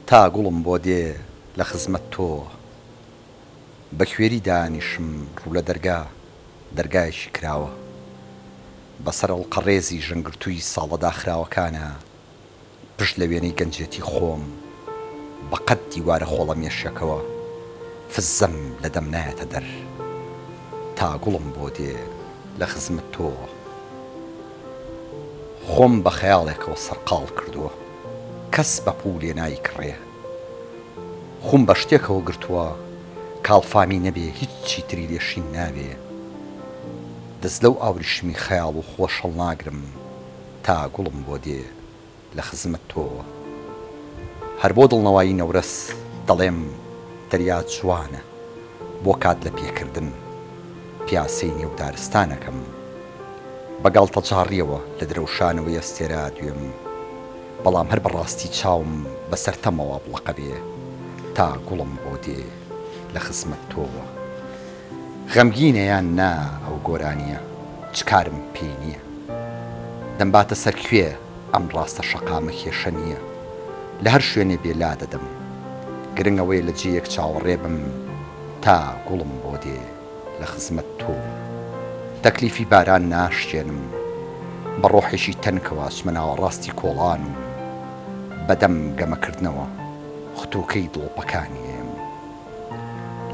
تا گوڵم بۆ دێ لە خزمەت تۆ بە کوێری دانیشم ڕوو لە دەرگایەکی کراوە بەسەر ئەڵقەڕێزی ژەنگرتووی ساڵە داخراوەکانە پشت لە وێنەی گەنجێتی خۆم بەقەد دیوارە خۆڵە مێشەکەوە فزەم لە دەم نایەتە دەر تا گوڵم بۆ دێ لە خزمەت تۆ خۆم بە خەیاڵێکەوە سەرقاڵ کردووە کەس بە پوولێ نایکڕێ خۆم بە شتێکەوە گرتووە کاڵفامی نەبێ هیچی تری لێشین ناوێ دەست لەو ئاوریشمی خەیاڵ و خۆشەڵ ناگرم تا گوڵم بۆ دێ لە خزمەت تۆوە هەر بۆ دڵنەوایی نەورەس دەڵێم دەریا جوانە بۆ کات لە پێکردن پیاسەی نێو دارستانەکەم بەگاڵتە جاڕیەوە لە درەوشانەوەی ئەستێرا دوێم بەڵام هەر بەڕاستی چاوم بەسەرتەمەوە بڵقە بێ تا گوڵم بۆ دێ لە خزمەت تۆوە غەمگینە یان نا ئەو گۆرانیە چ کارم پێی نییە دەمباتە سەر کوێ ئەم ڕاستە شەقامە کێشە نییە لە هەر شوێنێ بێلا دەدەم گرنگەوەی لە جێیەک چاوەڕێ بم تا گوڵم بۆ دێ لە خزمەت تۆ تەکلیفی باران ناشێنم بە ڕۆحێکی تەنکەوە چمە ناوەڕاستی کۆڵان و بەدەم گەمەکردنەوە خوتوکەی دڵۆپەکانیم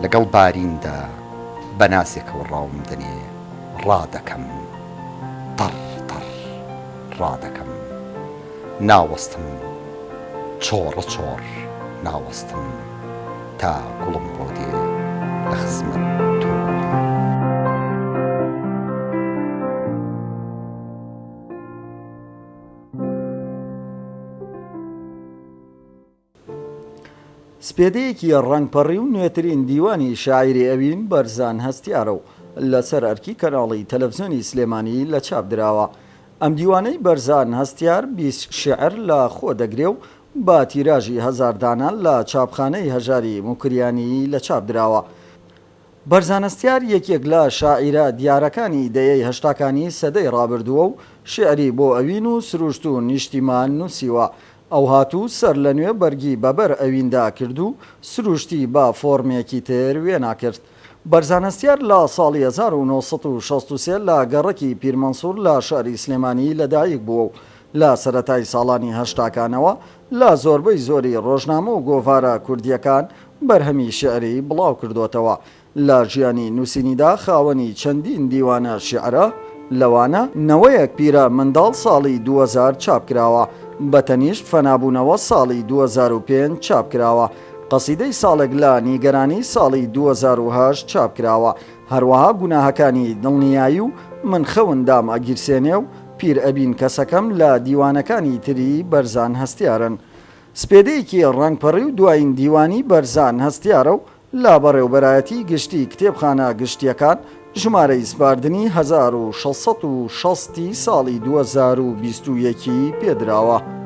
لەگەڵ باریندا بە نازێکەوە ڕاوم دەنێ ڕادەکەم تەڕ ڕادەکەم ناوەستم چۆڕە چۆڕ ناوەستم تا گوڵم بۆ دێ لە خزمەت تۆ سپێدەیەکی ڕەنگپەڕی و نوێترین دیوانی شاعیری ئەوین بەرزان هەستیارە و لەسەر ئەرکی کەناڵی تەلەڤیزیۆنی سلێمانی لە چاپ دراوە. ئەم دیوانەی بەرزان هەستیار 20 شێعر لە خۆ دەگرێ و با تیراژی 1000 دانان لە چاپخانەی هەژاری موکریانی لە چاپ دراوە. بەرزان هەستیار یەکێک لە شاعیرە دیارەکانی دەیەی هەشتاکانی سەدەی ڕابردووە و شێعری بۆ ئەوین و سروشت و نیشتیمان نووسیوە. ئەو هاتوو سەر لە نوێ بەرگی بەبەر ئەویندا کرد و سروشتی با فۆرمێکی تر وێنا کرد. بەرزان هەستیار لە ساڵی 1963 لە گەڕەکی پیرمەنسوور لە شاری سلێمانی لەدایک بووە و لە سەرەتای ساڵانی هەشتاکانەوە لە زۆربەی زۆری ڕۆژنامە و گۆڤارە کوردیەکان بەرهەمی شێعری بڵاو کردوتەوە. لە ژیانی نووسینیدا خاوەنی چەندین دیوانە شێعرە لەوانە نەوەیەک پیرە منداڵ ساڵی 2000 چاپ کراوە، بەتەنیشت فەنابوونەوە ساڵی 2005 چاپ کراوە، قەسیدەی ساڵێک لە نیگەرانی ساڵی 2008 چاپ کراوە، هەروەها گوناهەکانی دڵنیایی و من خەوندام ئەگیرسێنێ و پیر ئەبین کەسەکەم لە دیوانەکانی تری بەرزان هەستیارن. سپێدەیەکی ڕەنگپەڕی و دوایین دیوانی بەرزان هەستیارە و لا بەڕێوبەرایەتی گشتی کتێبخانە گشتیەکان ژمارەی سپاردنی 1660 ساڵی 2021 پێدراوە.